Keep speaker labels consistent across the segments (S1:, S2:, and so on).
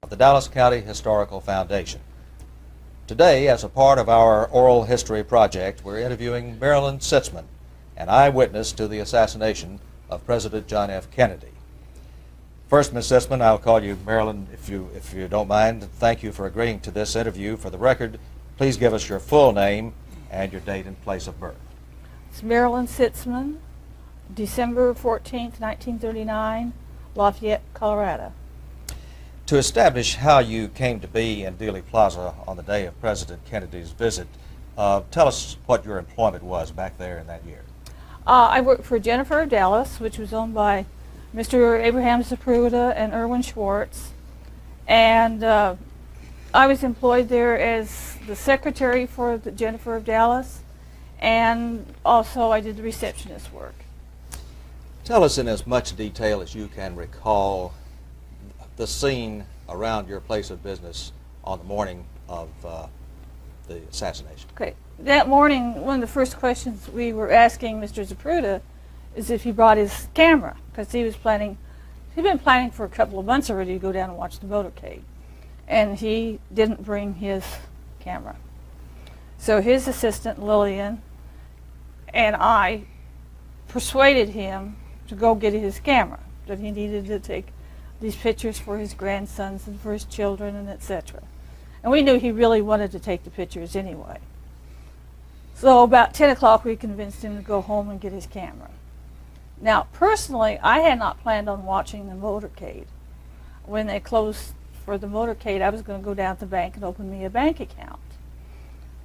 S1: of the Dallas County Historical Foundation. Today, as a part of our oral history project, we're interviewing Marilyn Sitzman, an eyewitness to the assassination of President John F. Kennedy. First, Ms. Sitzman, I'll call you Marilyn if you don't mind. Thank you for agreeing to this interview. For the record, please give us your full name and your date and place of birth.
S2: It's Marilyn Sitzman, December 14th, 1939, Lafayette, Colorado.
S1: To establish how you came to be in Dealey Plaza on the day of President Kennedy's visit, tell us what your employment was back there in that year.
S2: I worked for Jennifer of Dallas, which was owned by Mr. Abraham Zapruder and Irwin Schwartz. And I was employed there as the secretary for the Jennifer of Dallas, and also I did the receptionist work.
S1: Tell us in as much detail as you can recall the scene around your place of business on the morning of the assassination.
S2: Okay. That morning, one of the first questions we were asking Mr. Zapruder is if he brought his camera, because he'd been planning for a couple of months already to go down and watch the motorcade. And he didn't bring his camera. So his assistant, Lillian, and I persuaded him to go get his camera, that he needed to take these pictures for his grandsons and for his children and etc. And we knew he really wanted to take the pictures anyway. So about 10 o'clock we convinced him to go home and get his camera. Now personally, I had not planned on watching the motorcade. When they closed for the motorcade, I was going to go down to the bank and open me a bank account.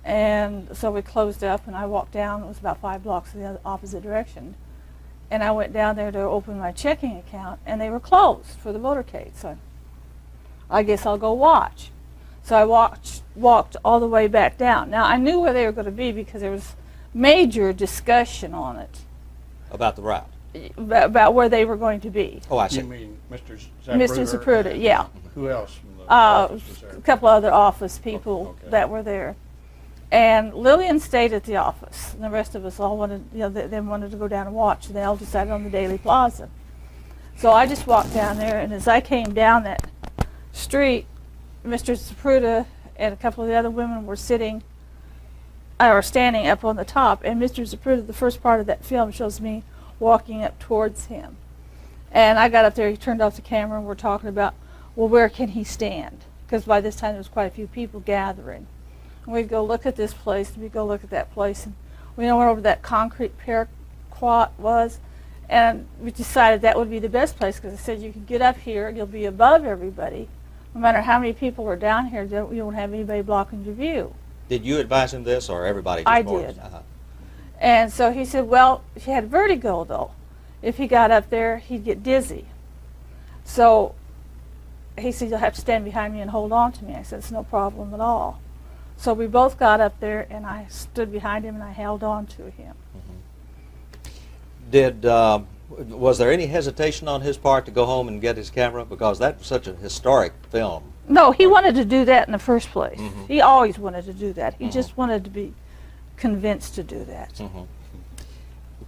S2: And so we closed up and I walked down, it was about 5 blocks in the opposite direction. And I went down there to open my checking account, and they were closed for the motorcade. So I guess I'll go watch. So I walked all the way back down. Now I knew where they were going to be because there was major discussion on it.
S1: About the route?
S2: About where they were going to be.
S1: Oh, I see.
S3: You mean Mr. Zapruder?
S2: Mr. Zapruder, yeah.
S3: Who else from the office was there?
S2: A couple other office people that were there. And Lillian stayed at the office, and the rest of us all wanted, they wanted to go down and watch, and they all decided on the Dealey Plaza. So I just walked down there, and as I came down that street, Mr. Zapruder and a couple of the other women were standing up on the top, and Mr. Zapruder, the first part of that film shows me walking up towards him. And I got up there, he turned off the camera, and we're talking about, well, where can he stand? Because by this time there was quite a few people gathering. And we'd go look at this place, and we'd go look at that place, and we know where over that concrete paraquat was, and we decided that would be the best place, because I said you can get up here, and you'll be above everybody. No matter how many people are down here, you won't have anybody blocking your view.
S1: Did you advise him this, or everybody just
S2: I
S1: orders?
S2: did. And so he said, well, he had vertigo, though. If he got up there, he'd get dizzy. So he said, you'll have to stand behind me and hold on to me. I said, it's no problem at all. So we both got up there, and I stood behind him, and I held on to him.
S1: Was there any hesitation on his part to go home and get his camera? Because that was such a historic film.
S2: No, he wanted to do that in the first place. He always wanted to do that. He just wanted to be convinced to do that.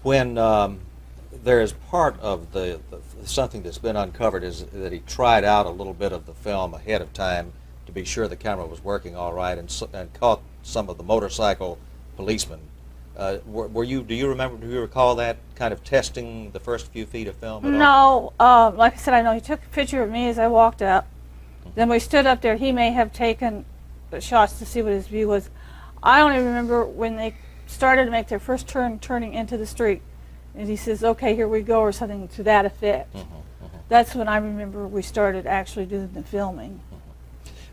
S1: When there is part of the something that's been uncovered is that he tried out a little bit of the film ahead of time to be sure the camera was working all right, and caught some of the motorcycle policemen. Do you recall that kind of testing the first few feet of film at all?
S2: No, like I said, I know he took a picture of me as I walked up. Then we stood up there. He may have taken the shots to see what his view was. I only remember when they started to make their first turning into the street, and he says, okay, here we go, or something to that effect. That's when I remember we started actually doing the filming.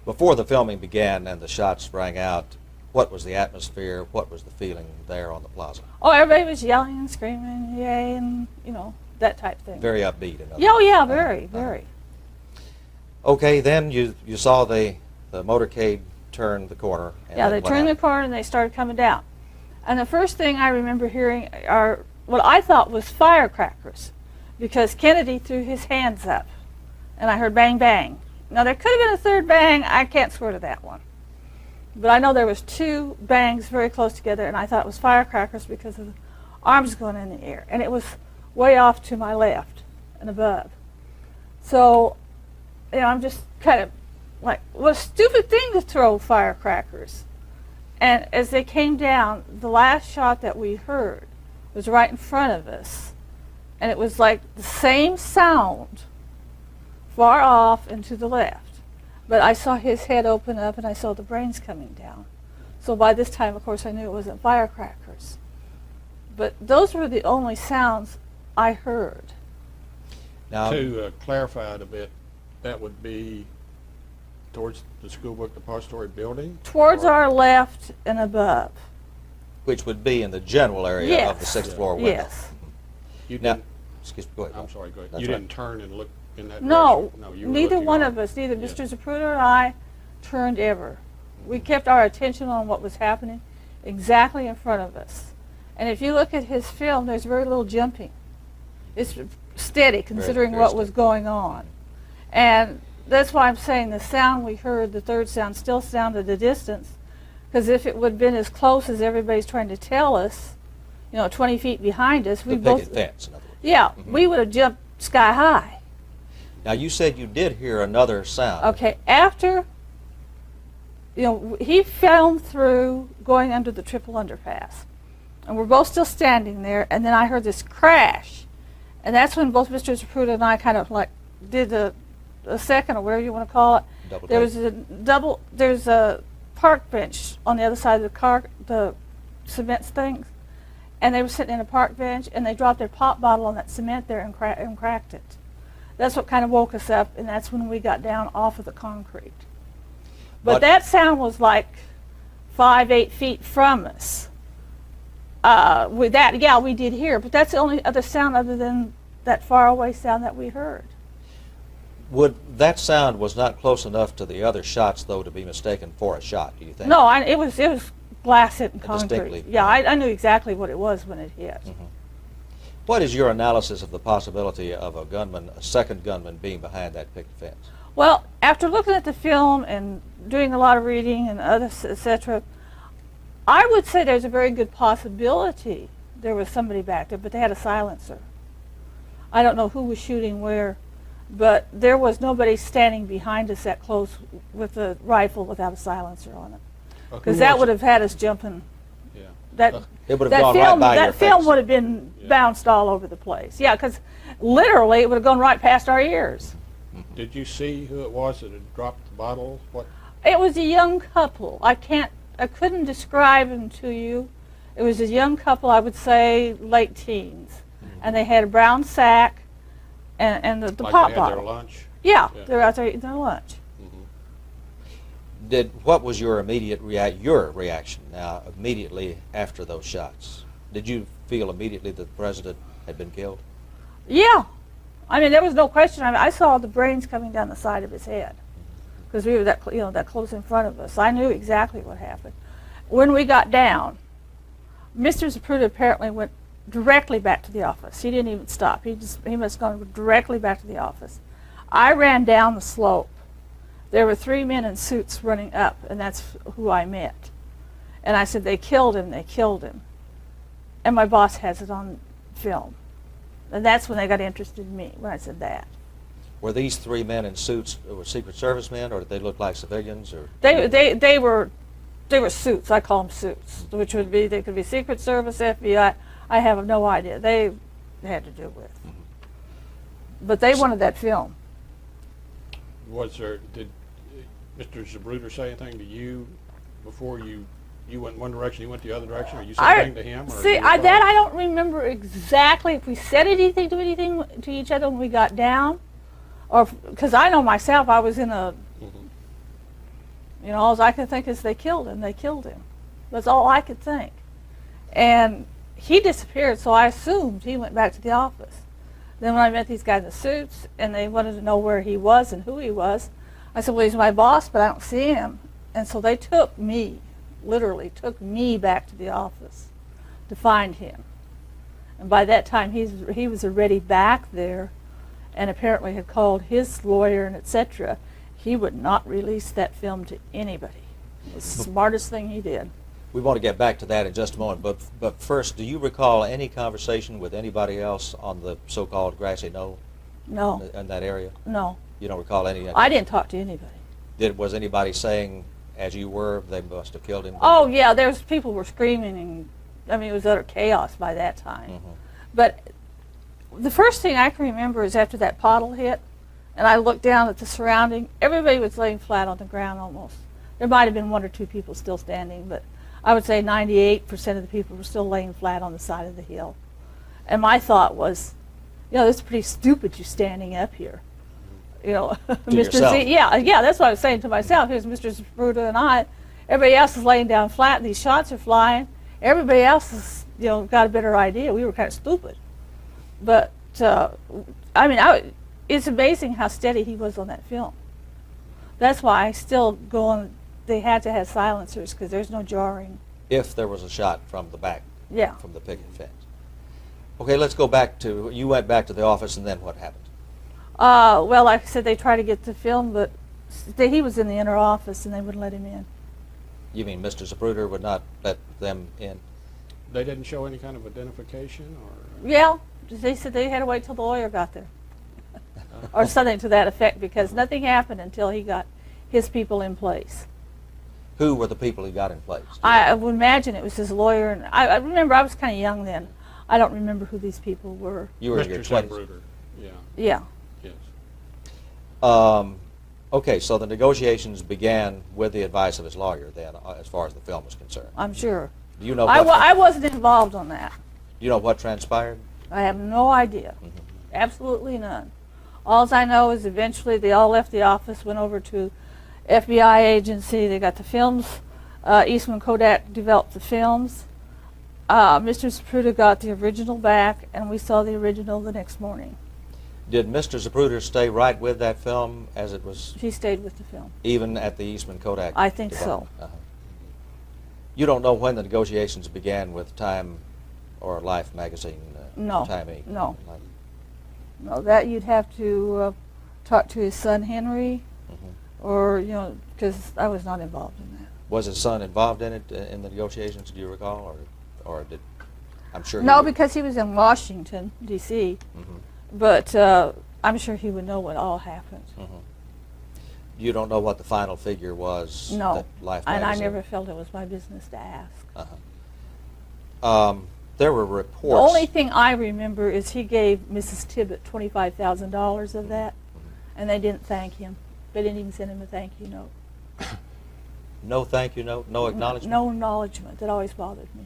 S1: Before the filming began and the shots rang out, what was the atmosphere? What was the feeling there on the plaza?
S2: Oh, everybody was yelling and screaming, yay, and, that type thing.
S1: Very upbeat.
S2: Oh, yeah, very, very.
S1: Okay, then you saw the motorcade turn the corner.
S2: Yeah, they turned the corner and they started coming down. And the first thing I remember hearing are what I thought was firecrackers, because Kennedy threw his hands up, and I heard bang, bang. Now, there could have been a third bang. I can't swear to that one. But I know there was 2 bangs very close together, and I thought it was firecrackers because of the arms going in the air. And it was way off to my left and above. So, I'm just kind of like, what a stupid thing to throw firecrackers. And as they came down, the last shot that we heard was right in front of us. And it was like the same sound, far off and to the left. But I saw his head open up and I saw the brains coming down. So by this time, of course, I knew it wasn't firecrackers. But those were the only sounds I heard.
S1: Now,
S3: To clarify it a bit, that would be towards the school book depository building?
S2: Towards
S3: Or-
S2: our left and above.
S1: which would be in the general area of the
S2: Yes.
S1: sixth floor window.
S2: Yes.
S3: You
S1: Now,
S3: didn't,
S1: excuse me, go ahead.
S3: I'm sorry, go ahead.
S1: That's
S3: You
S1: right.
S3: didn't turn and look in that
S2: No,
S3: direction? You were
S2: neither
S3: looking
S2: one
S3: on-
S2: of us, neither
S3: Yes.
S2: Mr. Zapruder or I, turned ever. We kept our attention on what was happening exactly in front of us. And if you look at his film, there's very little jumping. It's steady considering
S1: very
S2: what was
S1: steady.
S2: going on. And that's why I'm saying the sound we heard, the third sound, still sounded a distance. Because if it would have been as close as everybody's trying to tell us, 20 feet behind us,
S1: The
S2: we
S1: picket
S2: both,
S1: fence, in other words.
S2: yeah, we would have jumped sky high.
S1: Now, you said you did hear another sound.
S2: Okay, after, he filmed through going under the triple underpass. And we're both still standing there, and then I heard this crash. And that's when both Mr. Zapruder and I kind of like did a second, or whatever you want to call it.
S1: Double
S2: There
S1: take.
S2: was there's a park bench on the other side of the car, the cement things. And they were sitting in a park bench, and they dropped their pop bottle on that cement there and cracked it. That's what kind of woke us up, and that's when we got down off of the concrete. But that sound was like 5-8 feet from us. With that, yeah, we did hear, but that's the only other sound other than that far away sound that we heard.
S1: That sound was not close enough to the other shots, though, to be mistaken for a shot, do you think?
S2: No, it was glass hitting
S1: Distinctly.
S2: concrete. Yeah, I knew exactly what it was when it hit.
S1: What is your analysis of the possibility of a second gunman being behind that picket fence?
S2: Well, after looking at the film and doing a lot of reading and etc., I would say there's a very good possibility there was somebody back there, but they had a silencer. I don't know who was shooting where, but there was nobody standing behind us that close with a rifle without a silencer on it. Because that would have had us jumping.
S3: Yeah.
S2: That
S1: It would have
S2: that
S1: gone
S2: film,
S1: right by your
S2: that film
S1: face.
S2: would have been bounced all over the place. Yeah, because literally it would have gone right past our ears.
S3: Did you see who it was that had dropped the bottle? What?
S2: It was a young couple. I couldn't describe them to you. It was a young couple, I would say late teens, and they had a brown sack and the
S3: Like
S2: pop
S3: they had their
S2: bottle.
S3: lunch?
S2: Yeah,
S3: Yeah.
S2: they were out there eating their lunch.
S1: What was your immediate reaction now, immediately after those shots? Did you feel immediately that the president had been killed?
S2: Yeah, I mean there was no question. I saw the brains coming down the side of his head because we were that close in front of us. I knew exactly what happened. When we got down, Mr. Zapruder apparently went directly back to the office. He didn't even stop. He must have gone directly back to the office. I ran down the slope. There were 3 men in suits running up, and that's who I met. And I said, they killed him, they killed him. And my boss has it on film. And that's when they got interested in me, when I said that.
S1: Were these 3 men in suits were Secret Service men, or did they look like civilians? Or
S2: They were suits. I call them suits, which would be, they could be Secret Service, FBI. I have no idea. They had to do with. But they wanted that film.
S3: Did Mr. Zapruder say anything to you before you went one direction, he went the other direction, or you said anything to him? Or
S2: See,
S3: you
S2: that I don't remember exactly if we said anything to each other when we got down, or because I know myself, I was in a, all I could think is they killed him. That's all I could think, and he disappeared. So I assumed he went back to the office. Then when I met these guys in suits, and they wanted to know where he was and who he was, I said, well, he's my boss, but I don't see him. And so they took me, literally took me back to the office to find him. And by that time, he was already back there and apparently had called his lawyer and etc. He would not release that film to anybody. It was the smartest thing he did.
S1: we want to get back to that in just a moment, but first, do you recall any conversation with anybody else on the so-called grassy knoll
S2: No,
S1: in that area?
S2: no.
S1: You don't recall any?
S2: I didn't talk to anybody.
S1: Was anybody saying, as you were, they must have killed him?
S2: Oh yeah, people were screaming, and I mean it was utter chaos by that time.
S1: Mm-hmm.
S2: But the first thing I can remember is after that pothole hit, and I looked down at the surrounding. Everybody was laying flat on the ground almost. There might have been 1 or 2 people still standing, but I would say 98% of the people were still laying flat on the side of the hill. And my thought was, you know, this is pretty stupid you standing up here. You know, Mr.
S1: Yourself.
S2: Z, yeah, that's what I was saying to myself. Here's Mr. Zapruder and I. Everybody else is laying down flat, and these shots are flying. Everybody else has, you know, got a better idea. We were kind of stupid. But, I mean, it's amazing how steady he was on that film. That's why I still go on. They had to have silencers because there's no jarring.
S1: If there was a shot from the back,
S2: Yeah.
S1: from the picket fence. Okay, let's go back to, you went back to the office, and then what happened?
S2: Well, like I said, they tried to get the film, but he was in the inner office, and they wouldn't let him in.
S1: You mean Mr. Zapruder would not let them in?
S3: They didn't show any kind of identification, or?
S2: Yeah, they said they had to wait till the lawyer got there. Or something to that effect, because nothing happened until he got his people in place.
S1: Who were the people he got in place?
S2: I would imagine it was his lawyer, and I remember I was kind of young then. I don't remember who these people were.
S1: You were in your
S3: Mr.
S1: 20s.
S3: Zapruder, yeah,
S2: Yeah.
S3: yes.
S1: Okay, so the negotiations began with the advice of his lawyer then, as far as the film was concerned.
S2: I'm sure.
S1: Do you know
S2: I wasn't involved on that.
S1: Do you know what transpired?
S2: I have no idea. Absolutely none. All I know is eventually they all left the office, went over to FBI agency. They got the films. Eastman Kodak developed the films. Mr. Zapruder got the original back, and we saw the original the next morning.
S1: Did Mr. Zapruder stay right with that film as it was,
S2: He stayed with the film.
S1: even at the Eastman Kodak?
S2: I think so.
S1: development? Uh-huh. You don't know when the negotiations began with Time or Life magazine?
S2: No,
S1: Time Inc.?
S2: no. No, that you'd have to talk to his son Henry, or, you know, because I was not involved in that.
S1: Was his son involved in it, in the negotiations, do you recall, or did, I'm sure
S2: No,
S1: he would-
S2: because he was in Washington, D.C., but I'm sure he would know what all happened.
S1: You don't know what the final figure was?
S2: No,
S1: that Life
S2: and I
S1: magazine-
S2: never felt it was my business to ask.
S1: There were
S2: The
S1: reports.
S2: only thing I remember is he gave Mrs. Tibbet $25,000 of that, and they didn't thank him. They didn't even send him a thank you note.
S1: No thank you note, no acknowledgement?
S2: No acknowledgement. That always bothered me.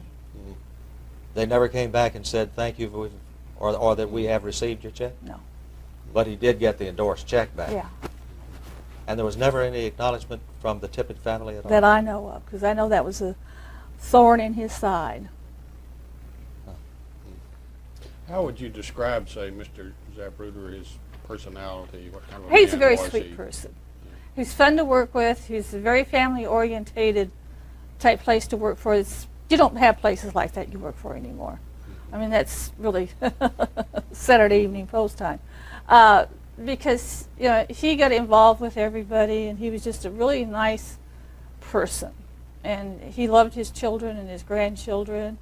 S1: They never came back and said thank you, or that we have received your check?
S2: No.
S1: But he did get the endorsed check back?
S2: Yeah,
S1: And there was never any acknowledgement from the Tippett family at all?
S2: that I know of, because I know that was a thorn in his side.
S3: How would you describe, say, Mr. Zapruder, his personality? What kind of
S2: He's a
S3: man
S2: very
S3: was
S2: sweet
S3: he?
S2: person. He's fun to work with. He's a very family-orientated type place to work for. You don't have places like that you work for anymore. I mean, that's really Saturday Evening Post time. Because, you know, he got involved with everybody, and he was just a really nice person. And he loved his children and his grandchildren.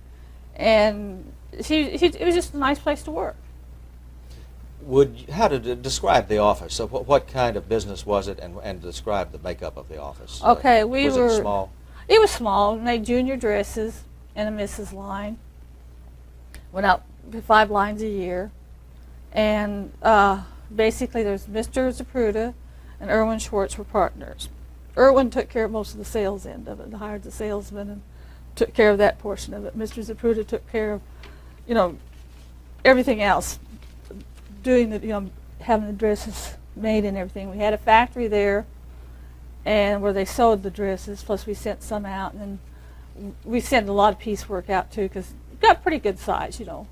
S2: And it was just a nice place to work.
S1: How to describe the office? So what kind of business was it, and describe the makeup of the office?
S2: Okay,
S1: was it small?
S2: It was small. We made junior dresses and a Mrs. line. Went out 5 lines a year. And basically there's Mr. Zapruder and Irwin Schwartz were partners. Irwin took care of most of the sales end of it, and hired the salesman and took care of that portion of it. Mr. Zapruder took care of, you know, everything else, doing the, you know, having the dresses made and everything. We had a factory there, and where they sewed the dresses. Plus, we sent some out, and then we sent a lot of piecework out too, because we got pretty good size, you know,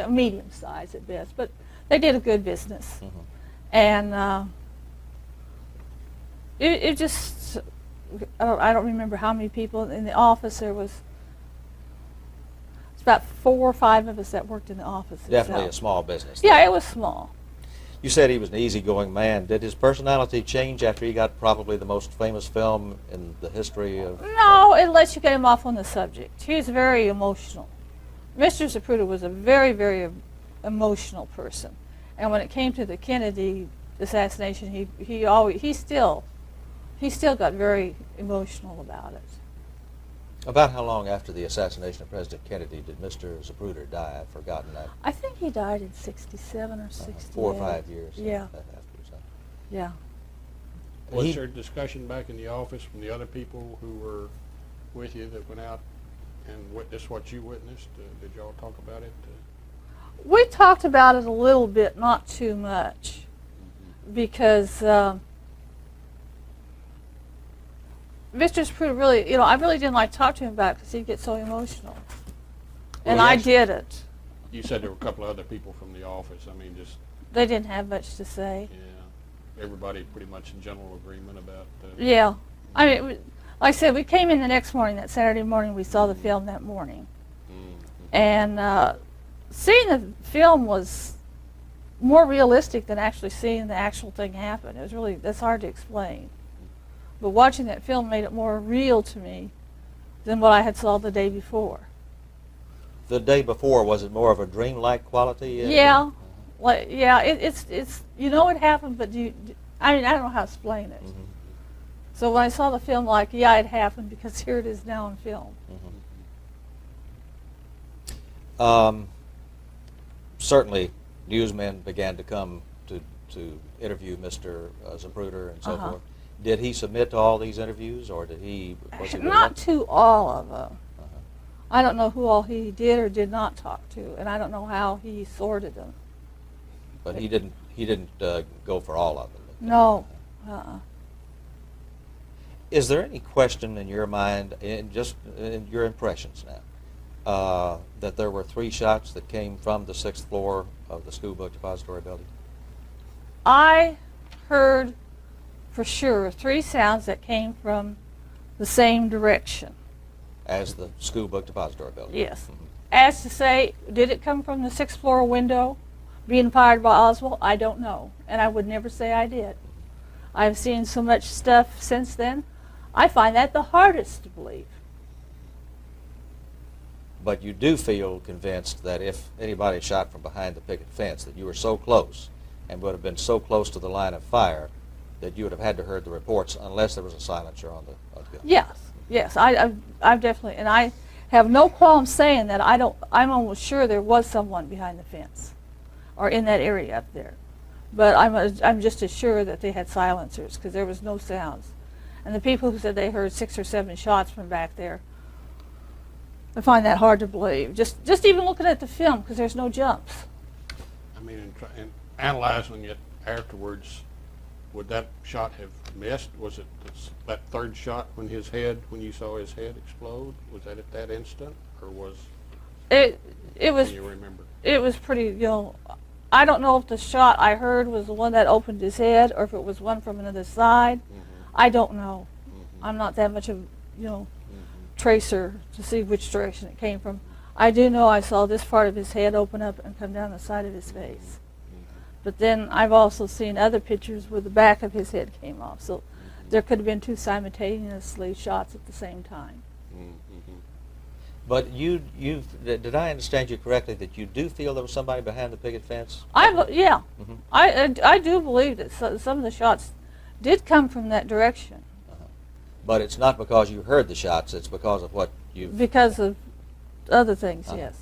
S2: medium size at best. But they did a good business, and it just. I don't remember how many people in the office. There was about 4 or 5 of us that worked in the office.
S1: Definitely
S2: itself.
S1: a small business.
S2: Yeah, it was small.
S1: You said he was an easygoing man. Did his personality change after he got probably the most famous film in the history of...
S2: No, unless you get him off on the subject. He was very emotional. Mr. Zapruder was a very, very emotional person. And when it came to the Kennedy assassination, he still He still got very emotional about it.
S1: About how long after the assassination of President Kennedy did Mr. Zapruder die? I've forgotten that.
S2: I think he died in 67 or 68.
S1: 4 or 5 years.
S2: Yeah.
S1: After, so.
S2: Yeah.
S3: Was there discussion back in the office from the other people who were with you that went out and witnessed what you witnessed? Did y'all talk about it?
S2: We talked about it a little bit, not too much, because Mr. Zapruder really, I really didn't like to talk to him about it because he'd get so emotional. And I did it.
S3: You said there were a couple of other people from the office. I mean, just...
S2: They didn't have much to say.
S3: Yeah. Everybody pretty much in general agreement about...
S2: Yeah. I mean, like I said, we came in the next morning, that Saturday morning, we saw the film that morning. And seeing the film was more realistic than actually seeing the actual thing happen. It was really, that's hard to explain. But watching that film made it more real to me than what I had saw the day before.
S1: The day before, was it more of a dreamlike quality?
S2: Yeah. Like, yeah, it's you know it happened, but I mean, I don't know how to explain it. So when I saw the film, like, yeah, it happened because here it is now in film.
S1: Certainly, newsmen began to come to interview Mr. Zapruder and so forth. Did he submit to all these interviews, or did he? Was he
S2: not to all of them. I don't know who all he did or did not talk to, and I don't know how he sorted them.
S1: But he didn't. He didn't go for all of them.
S2: No.
S1: Is there any question in your mind, in your impressions now, that there were 3 shots that came from the 6th floor of the school book depository building?
S2: I heard for sure 3 sounds that came from the same direction.
S1: As the school book depository building?
S2: Yes. As to say, did it come from the 6th floor window being fired by Oswald? I don't know, and I would never say I did. I've seen so much stuff since then. I find that the hardest to believe.
S1: But you do feel convinced that if anybody shot from behind the picket fence, that you were so close and would have been so close to the line of fire that you would have had to heard the reports unless there was a silencer on the gun.
S2: Yes, I've definitely, and I have no qualm saying that I'm almost sure there was someone behind the fence or in that area up there. But I'm just as sure that they had silencers because there was no sounds. And the people who said they heard 6 or 7 shots from back there, I find that hard to believe. Just even looking at the film, because there's no jumps.
S3: I mean, in analyzing it afterwards, would that shot have missed? Was it that 3rd shot when you saw his head explode? Was that at that instant, or was
S2: it was?
S3: Can you remember?
S2: It was pretty. I don't know if the shot I heard was the one that opened his head, or if it was one from another side. I don't know. I'm not that much of tracer to see which direction it came from. I do know I saw this part of his head open up and come down the side of his face. But then I've also seen other pictures where the back of his head came off. So there could have been 2 simultaneously shots at the same time.
S1: But did I understand you correctly that you do feel there was somebody behind the picket fence?
S2: Yeah. I do believe that some of the shots did come from that direction.
S1: But it's not because you heard the shots, it's because of what you...
S2: Because of other things, yes.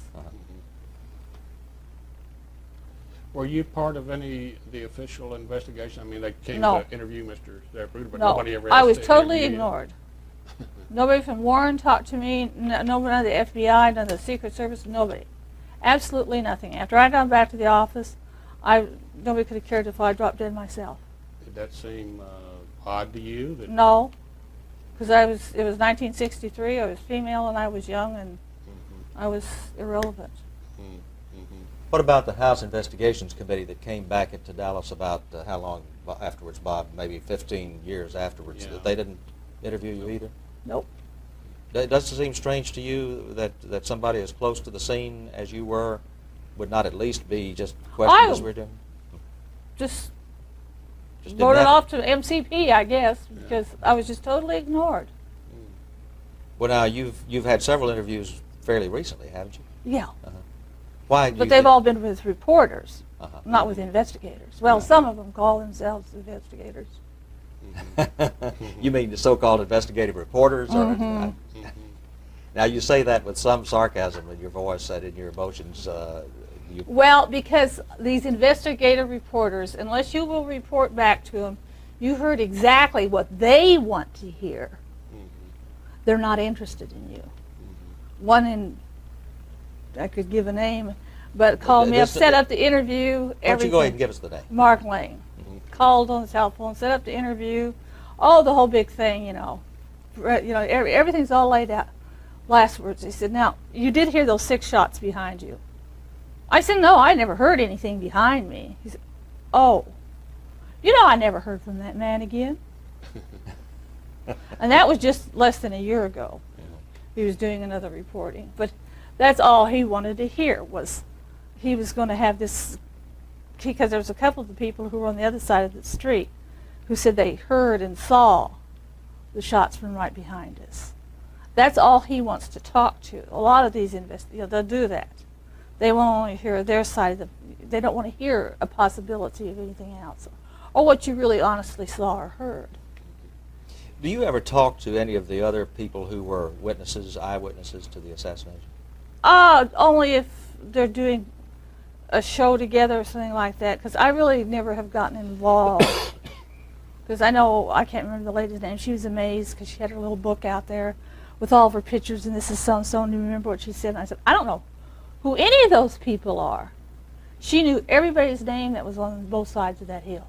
S3: Were you part of the official investigation? I mean, they came
S2: No.
S3: to interview Mr. Zapruder, but
S2: No,
S3: nobody ever
S2: I was
S3: asked to
S2: totally
S3: interview you?
S2: ignored. Nobody from Warren talked to me, nobody of the FBI, none of the Secret Service, nobody. Absolutely nothing. After I got back to the office, nobody could have cared if I dropped dead myself.
S3: Did that seem odd to you?
S2: No, because it was 1963, I was female and I was young and I was irrelevant.
S1: What about the House Investigations Committee that came back into Dallas about how long afterwards, Bob? Maybe 15 years afterwards.
S3: Yeah.
S1: They didn't interview you either?
S2: Nope.
S1: Does it seem strange to you that somebody as close to the scene as you were would not at least be just questioned as we're doing?
S2: Just
S1: Just
S2: voted
S1: didn't
S2: off to MCP, I guess, because I was just totally ignored.
S1: Well, now you've had several interviews fairly recently, haven't you?
S2: Yeah.
S1: Why?
S2: But they've all been with reporters, not with investigators. Well, some of them call themselves investigators.
S1: You mean the so-called investigative reporters? Or, now, you say that with some sarcasm in your voice and in your emotions.
S2: Well, because these investigative reporters, unless you will report back to them, you heard exactly what they want to hear. They're not interested in you. One in, I could give a name, but called me up, set up the interview.
S1: Why don't you go ahead and give us the name?
S2: Mark Lane. Called on the telephone, set up the interview. Oh, the whole big thing, you know. Everything's all laid out. Last words, he said, now, you did hear those 6 shots behind you. I said, no, I never heard anything behind me. He said, oh, you know I never heard from that man again. And that was just less than a year ago. He was doing another reporting. But that's all he wanted to hear was he was going to have this, because there was a couple of the people who were on the other side of the street who said they heard and saw the shots from right behind us. That's all he wants to talk to. A lot of these they'll do that. They won't only hear their side of they don't want to hear a possibility of anything else, or what you really honestly saw or heard.
S1: Do you ever talk to any of the other people who were eyewitnesses to the assassination?
S2: Only if they're doing a show together or something like that, because I really never have gotten involved. Because I can't remember the lady's name. She was amazed because she had her little book out there with all of her pictures, and this is so-and-so, and you remember what she said? And I said, I don't know who any of those people are. She knew everybody's name that was on both sides of that hill.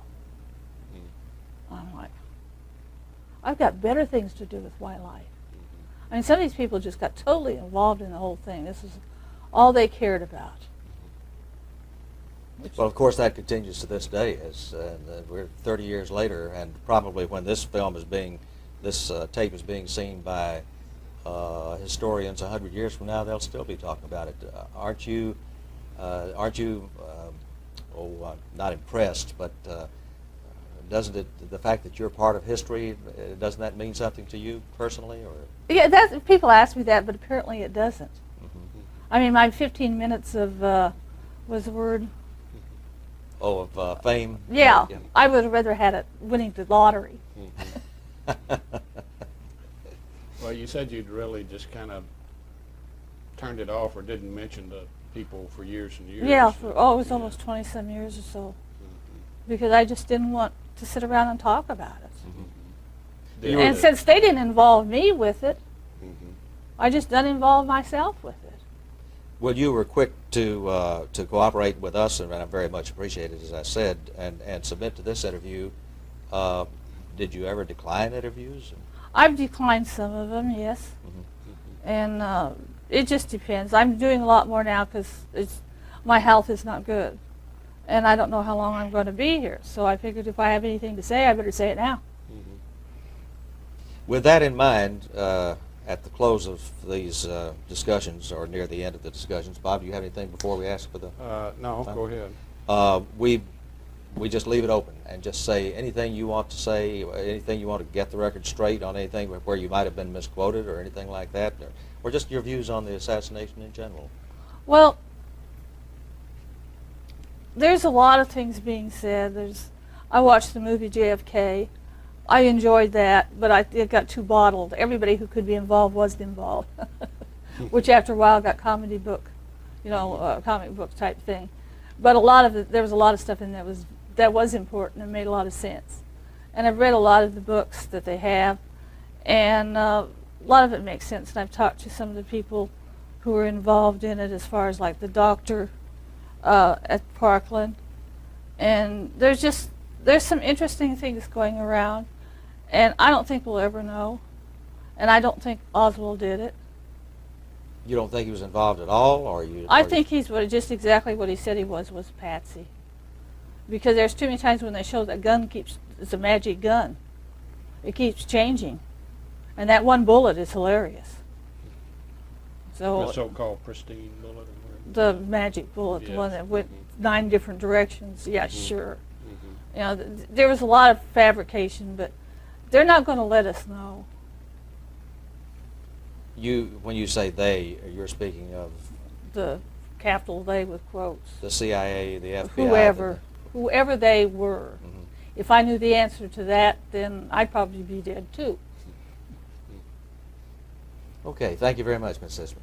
S2: I'm like, I've got better things to do with my life. I mean, some of these people just got totally involved in the whole thing. This is all they cared about.
S1: Well, of course, that continues to this day. As we're 30 years later, and probably when this tape is being seen by historians 100 years from now, they'll still be talking about it. Aren't you not impressed, but doesn't it, the fact that you're part of history, doesn't that mean something to you personally? Or?
S2: Yeah, people ask me that, but apparently it doesn't. I mean, my 15 minutes of, was the word?
S1: Oh, of fame?
S2: Yeah, I would have rather had it winning the lottery.
S3: Well, you said you'd really just kind of turned it off or didn't mention the people for years and years.
S2: Yeah, it was almost 20-some years or so. Because I just didn't want to sit around and talk about it. And since they didn't involve me with it, I just didn't involve myself with it.
S1: Well, you were quick to cooperate with us, and I very much appreciate it, as I said, and submit to this interview. Did you ever decline interviews?
S2: I've declined some of them, yes. And it just depends. I'm doing a lot more now because my health is not good. And I don't know how long I'm going to be here. So I figured if I have anything to say, I better say it now.
S1: With that in mind, at the close of these discussions, or near the end of the discussions, Bob, do you have anything before we ask for the...
S3: No, go ahead.
S1: We just leave it open and just say anything you want to say, anything you want to get the record straight on, anything where you might have been misquoted or anything like that, or just your views on the assassination in general.
S2: Well, there's a lot of things being said. I watched the movie JFK. I enjoyed that, but it got too bottled. Everybody who could be involved was involved, which after a while got comic book type thing. But there was a lot of stuff in there that was important and made a lot of sense. And I've read a lot of the books that they have, and a lot of it makes sense. And I've talked to some of the people who were involved in it, as far as like the doctor at Parkland. And there's some interesting things going around, and I don't think we'll ever know. And I don't think Oswald did it.
S1: You don't think he was involved at all, or you?
S2: I think he's just exactly what he said he was patsy. Because there's too many times when they show that gun it's a magic gun. It keeps changing. And that one bullet is hilarious. So
S3: The so-called pristine bullet?
S2: The magic bullet,
S3: Yes.
S2: the one that went 9 different directions. Yeah, sure. You know, there was a lot of fabrication, but they're not going to let us know.
S1: When you say they, you're speaking of
S2: The capital they with quotes.
S1: the CIA, the FBI,
S2: Whoever they were. If I knew the answer to that, then I'd probably be dead too.
S1: Okay, thank you very much, Ms. Sitzman.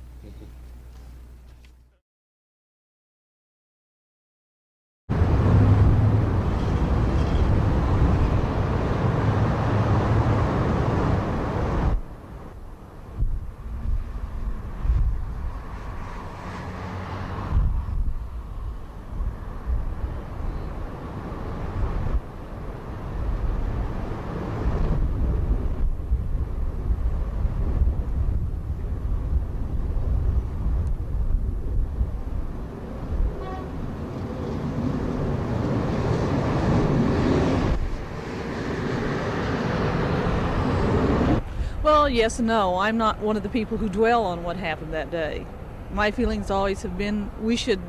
S4: Well, yes and no. I'm not one of the people who dwell on what happened that day. My feelings always have been we should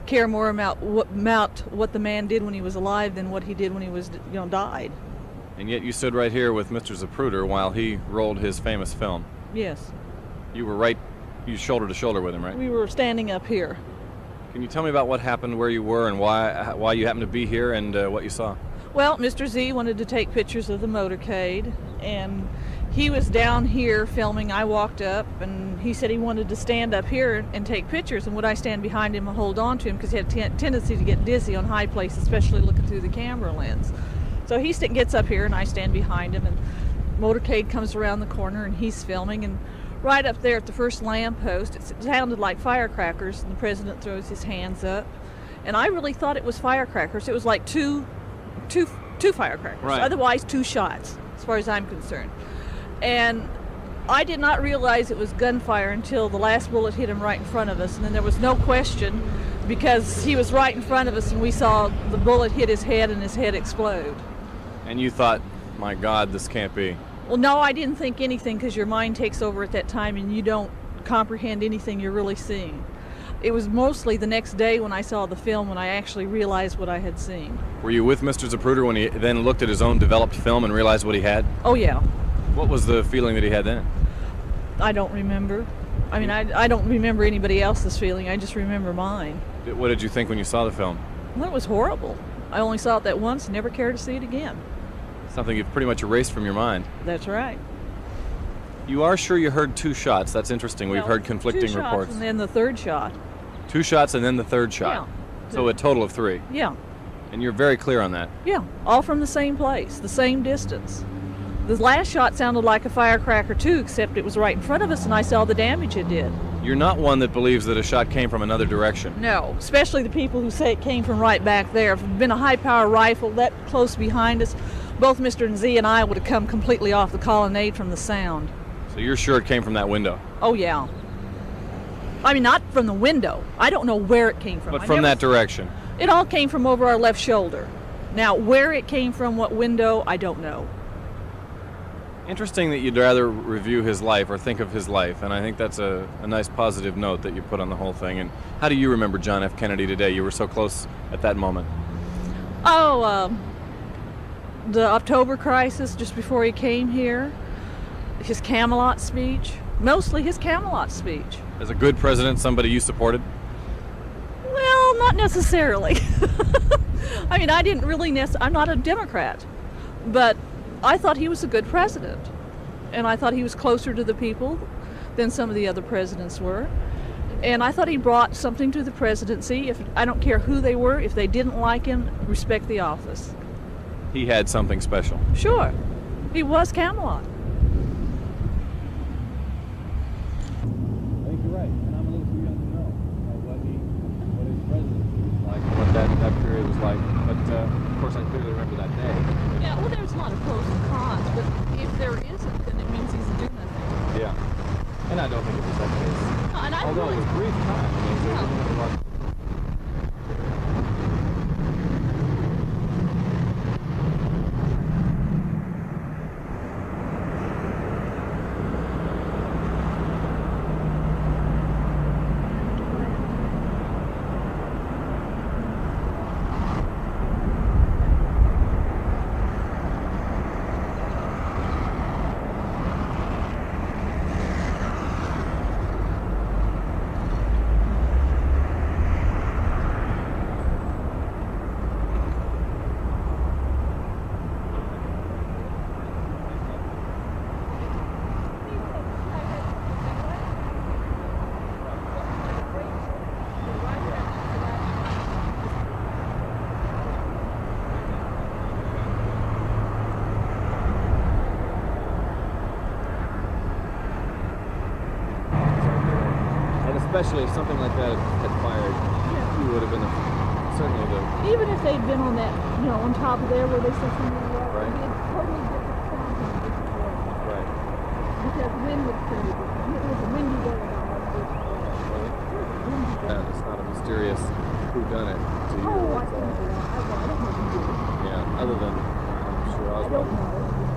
S4: care more about what the man did when he was alive than what he did when he was, died.
S5: And yet you stood right here with Mr. Zapruder while he rolled his famous film.
S4: Yes.
S5: You were you shoulder to shoulder with him, right?
S4: We were standing up here.
S5: Can you tell me about what happened, where you were, and why you happened to be here, and what you saw?
S4: Well, Mr. Z wanted to take pictures of the motorcade, and he was down here filming. I walked up, and he said he wanted to stand up here and take pictures, and would I stand behind him and hold on to him, because he had a tendency to get dizzy on high places, especially looking through the camera lens. So he gets up here, and I stand behind him, and motorcade comes around the corner, and he's filming, and right up there at the first lamppost, it sounded like firecrackers, and the president throws his hands up, and I really thought it was firecrackers. It was like two firecrackers,
S5: right.
S4: Otherwise 2 shots, as far as I'm concerned. And I did not realize it was gunfire until the last bullet hit him right in front of us, and then there was no question because he was right in front of us, and we saw the bullet hit his head and his head explode.
S5: And you thought, my God, this can't be.
S4: Well, no, I didn't think anything, because your mind takes over at that time and you don't comprehend anything you're really seeing. It was mostly the next day when I saw the film when I actually realized what I had seen.
S5: Were you with Mr. Zapruder when he then looked at his own developed film and realized what he had?
S4: Oh, yeah.
S5: What was the feeling that he had then?
S4: I don't remember. I mean, I don't remember anybody else's feeling. I just remember mine.
S5: What did you think when you saw the film?
S4: Well, it was horrible. I only saw it that once, never cared to see it again.
S5: Something you've pretty much erased from your mind.
S4: That's right.
S5: You are sure you heard 2 shots. That's interesting. We've heard conflicting
S4: 2 shots
S5: reports.
S4: And then the 3rd shot.
S5: 2 shots and then the 3rd shot.
S4: Yeah.
S5: So a total of 3.
S4: Yeah.
S5: And you're very clear on that.
S4: Yeah. All from the same place, the same distance. The last shot sounded like a firecracker too, except it was right in front of us and I saw the damage it did.
S5: You're not one that believes that a shot came from another direction.
S4: No, especially the people who say it came from right back there. If it had been a high-power rifle that close behind us, both Mr. Z and I would have come completely off the colonnade from the sound.
S5: So you're sure it came from that window?
S4: Oh, yeah. I mean, not from the window. I don't know where it came from.
S5: But from that direction?
S4: It all came from over our left shoulder. Now, where it came from, what window, I don't know.
S5: Interesting that you'd rather review his life or think of his life, and I think that's a nice positive note that you put on the whole thing. And how do you remember John F. Kennedy today? You were so close at that moment.
S4: Oh, the October crisis, just before he came here, his Camelot speech, mostly his Camelot speech.
S5: As a good president, somebody you supported?
S4: Well, not necessarily. I mean, I didn't really I'm not a Democrat, but I thought he was a good president, and I thought he was closer to the people than some of the other presidents were, and I thought he brought something to the presidency. I don't care who they were, if they didn't like him, respect the office.
S5: He had something special.
S4: Sure, he was Camelot.
S5: I think you're right, and I'm a little too young to know what his presidency was like, what that period was like, but of course I clearly remember that day.
S4: Yeah, well, there's a lot of pros and cons, but if there isn't, then it means he's doing nothing.
S5: Yeah, and I don't think it was that case.
S4: No, and I
S5: Although it was brief time, I mean, it was especially if something like that had fired, you would have been certainly the...
S4: Even if they'd been on that, on top of there where they said something was,
S5: Right.
S4: it'd be a totally different sound from a different way.
S5: Right.
S4: Because wind was pretty different. It was a windy day down there.
S5: It's not a mysterious whodunit to you.
S4: Oh, I don't know. I don't know.
S5: Yeah, other than, I'm sure
S4: I
S5: Oswald.
S4: don't know.